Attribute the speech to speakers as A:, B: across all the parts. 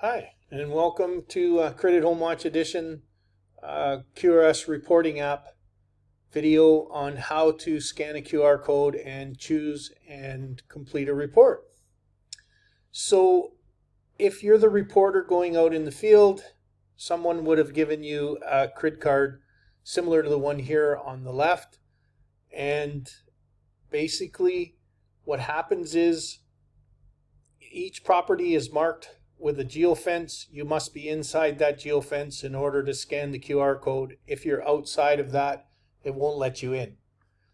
A: Hi, and welcome to QRID Home Watch Edition QRS Reporting app video on how to scan a QR code and choose and complete a report. So if you're the reporter going out in the field, someone would have given you a QRID card similar to the one here on the left. And basically what happens is each property is marked with a geofence. You must be inside that geofence in order to scan the QR code. If you're outside of that, it won't let you in.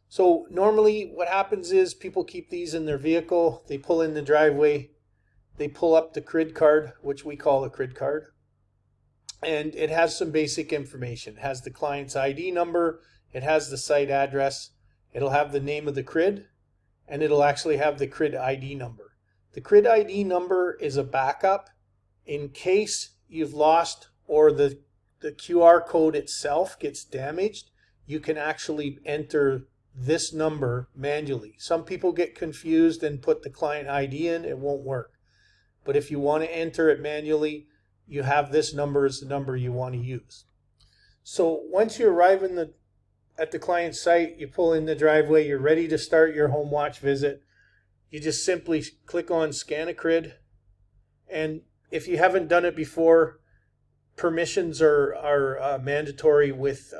A: So normally what happens is people keep these in their vehicle. They pull in the driveway. They pull up the QRID card, which we call a QRID card. And it has some basic information. It has the client's ID number. It has the site address. It'll have the name of the QRID. And it'll actually have the QRID ID number. The QRID ID number is a backup in case you've lost or the QR code itself gets damaged. You can actually enter this number manually. Some people get confused and put the client ID in. It won't work. But if you want to enter it manually, you have this number as the number you want to use. So once you arrive at the client site, you pull in the driveway, you're ready to start your home watch visit. You just simply click on Scan a QRID, and if you haven't done it before, permissions are mandatory with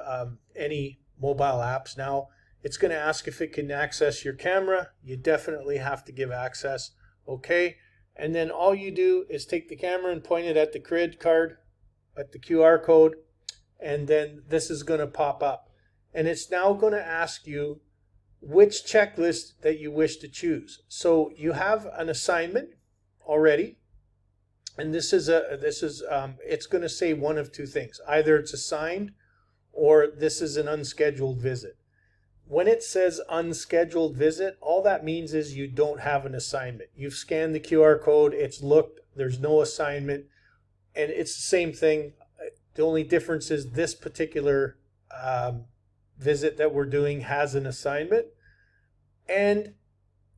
A: any mobile apps now. It's going to ask if it can access your camera. You definitely have to give access. Okay, and then all you do is take the camera and point it at the QRID card, at the QR code, and then this is going to pop up. And it's now going to ask you which checklist that you wish to choose. So you have an assignment already, and it's going to say one of two things. Either it's assigned or this is an unscheduled visit. When it says unscheduled visit, all that means is you don't have an assignment. You've scanned the QR code, it's looked, there's no assignment, and it's the same thing. The only difference is this particular visit that we're doing has an assignment, and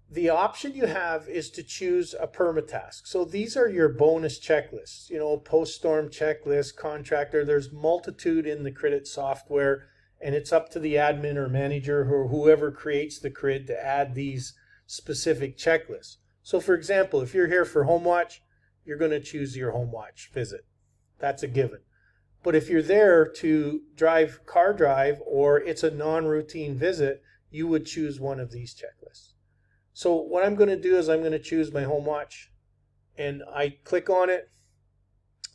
A: the option you have is to choose a Permatask. So these are your bonus checklists, post-storm checklist, contractor. There's multitude in the QRID software, and it's up to the admin or manager or whoever creates the QRID to add these specific checklists. So for example, if you're here for home watch, you're going to choose your home watch visit. That's a given. But if you're there to car drive, or it's a non-routine visit, you would choose one of these checklists. So what I'm going to do is I'm going to choose my home watch, and I click on it.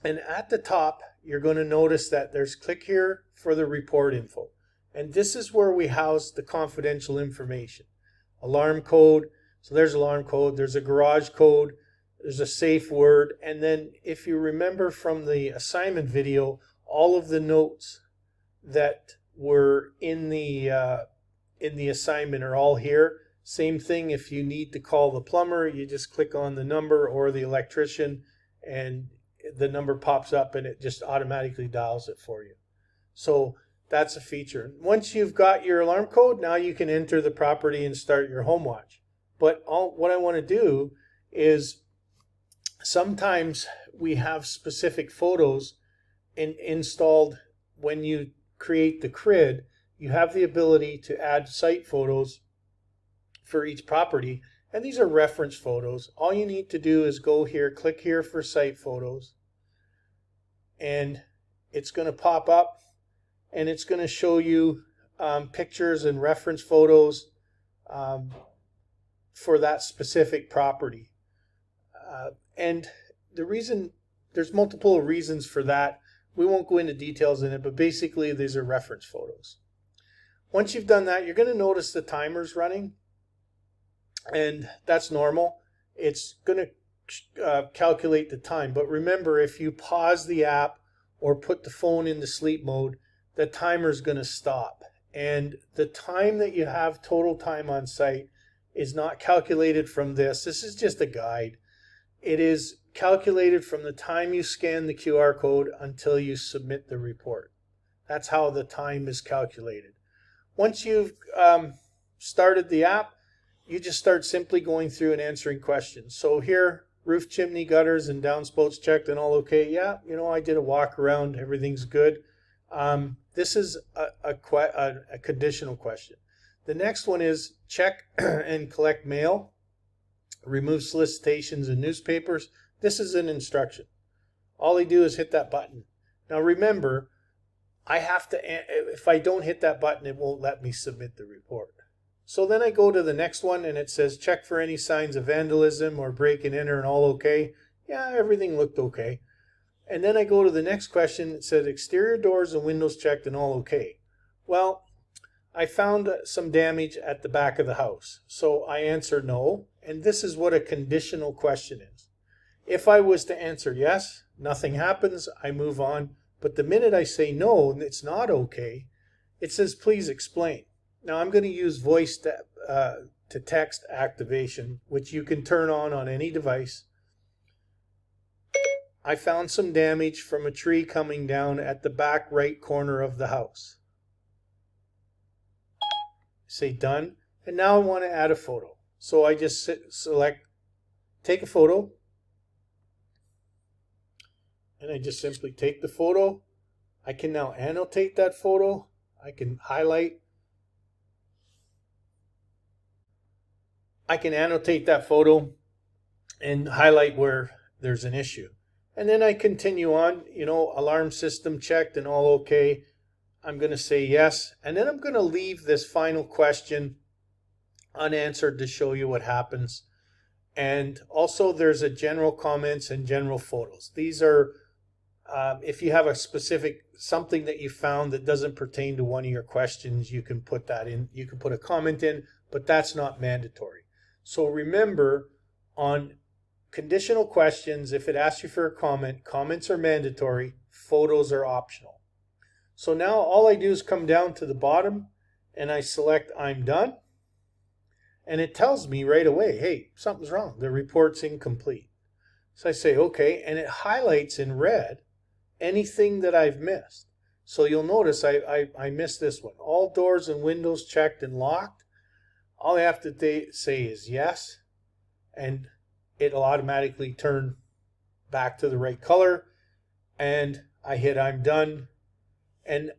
A: And at the top, you're going to notice that there's click here for the report info. And this is where we house the confidential information. Alarm code. So there's alarm code. There's a garage code. There's a safe word. And then if you remember from the assignment video, all of the notes that were in the assignment are all here. Same thing, if you need to call the plumber, you just click on the number, or the electrician, and the number pops up and it just automatically dials it for you. So that's a feature. Once you've got your alarm code, now you can enter the property and start your home watch. But what I want to do is sometimes we have specific photos installed. When you create the QRID, you have the ability to add site photos for each property, and these are reference photos. All you need to do is go here, click here for site photos, and it's going to pop up, and it's going to show you pictures and reference photos for that specific property. And the reason, there's multiple reasons for that. We won't go into details in it, but basically these are reference photos. Once you've done that, you're going to notice the timer's running, and that's normal. It's going to calculate the time. But remember, if you pause the app or put the phone into sleep mode, the timer's going to stop. And the time that you have total time on site is not calculated from this. This is just a guide. It is calculated from the time you scan the QR code until you submit the report. That's how the time is calculated. Once you've started the app, you just start simply going through and answering questions. So here Roof, chimney, gutters, and downspouts checked and all okay. Yeah, you know, I did a walk around. Everything's good. This is a conditional question. The next one is check and collect mail. Remove solicitations and newspapers. This is an instruction. All I do is hit that button. Now remember, I have to, if I don't hit that button, it won't let me submit the report. So then I go to the next one and it says check for any signs of vandalism or break and enter and all okay. Yeah, everything looked okay. And then I go to the next question. It said exterior doors and windows checked and all okay. Well, I found some damage at the back of the house. So I answer no. And this is what a conditional question is. If I was to answer yes, nothing happens. I move on. But the minute I say no, and it's not okay, it says please explain. Now I'm going to use voice to text activation, which you can turn on any device. I found some damage from a tree coming down at the back right corner of the house. Say done. And now I want to add a photo. So I just select take a photo. And I just simply take the photo. I can now annotate that photo. I can highlight. I can annotate that photo and highlight where there's an issue. And then I continue on, you know, alarm system checked and all okay. I'm going to say yes. And then I'm going to leave this final question unanswered to show you what happens. And also there's a general comments and general photos. These are, if you have a specific, something that you found that doesn't pertain to one of your questions, you can put that in, you can put a comment in, but that's not mandatory. So remember, on conditional questions, if it asks you for a comment, comments are mandatory, photos are optional. So now all I do is come down to the bottom and I select I'm done. And it tells me right away, hey, something's wrong. The report's incomplete. So I say, okay, and it highlights in red anything that I've missed. So you'll notice I missed this one. All doors and windows checked and locked. All I have to say is yes, and it'll automatically turn back to the right color. And I hit I'm done. And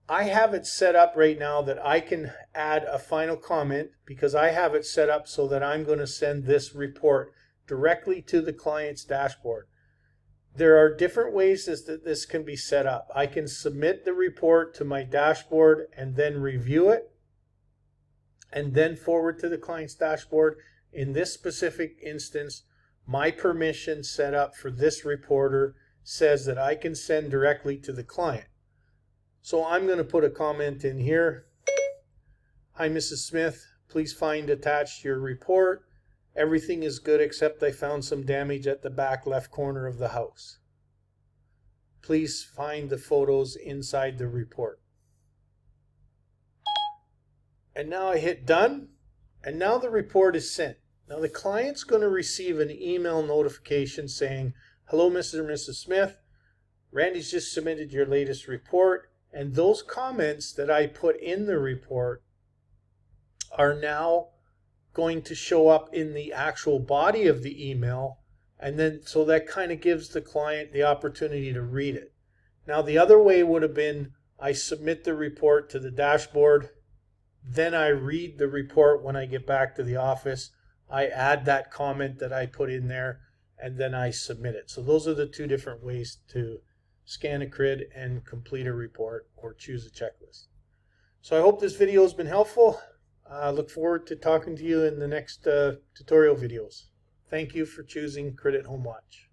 A: I have it set up right now that I can add a final comment because I have it set up so that I'm going to send this report directly to the client's dashboard. There are different ways that this can be set up. I can submit the report to my dashboard and then review it and then forward to the client's dashboard. In this specific instance, my permission set up for this reporter says that I can send directly to the client. So I'm going to put a comment in here. Hi, Mrs. Smith. Please find attached your report. Everything is good except I found some damage at the back left corner of the house. Please find the photos inside the report. And now I hit done. And now the report is sent. Now the client's going to receive an email notification saying, hello, Mr. and Mrs. Smith. Randy's just submitted your latest report. And those comments that I put in the report are now going to show up in the actual body of the email. And then, so that kind of gives the client the opportunity to read it. Now, the other way would have been I submit the report to the dashboard. Then I read the report when I get back to the office. I add that comment that I put in there, and then I submit it. So those are the two different ways to scan a QRID and complete a report or choose a checklist. So I hope this video has been helpful. I look forward to talking to you in the next tutorial videos. Thank you for choosing QRID at Home Watch.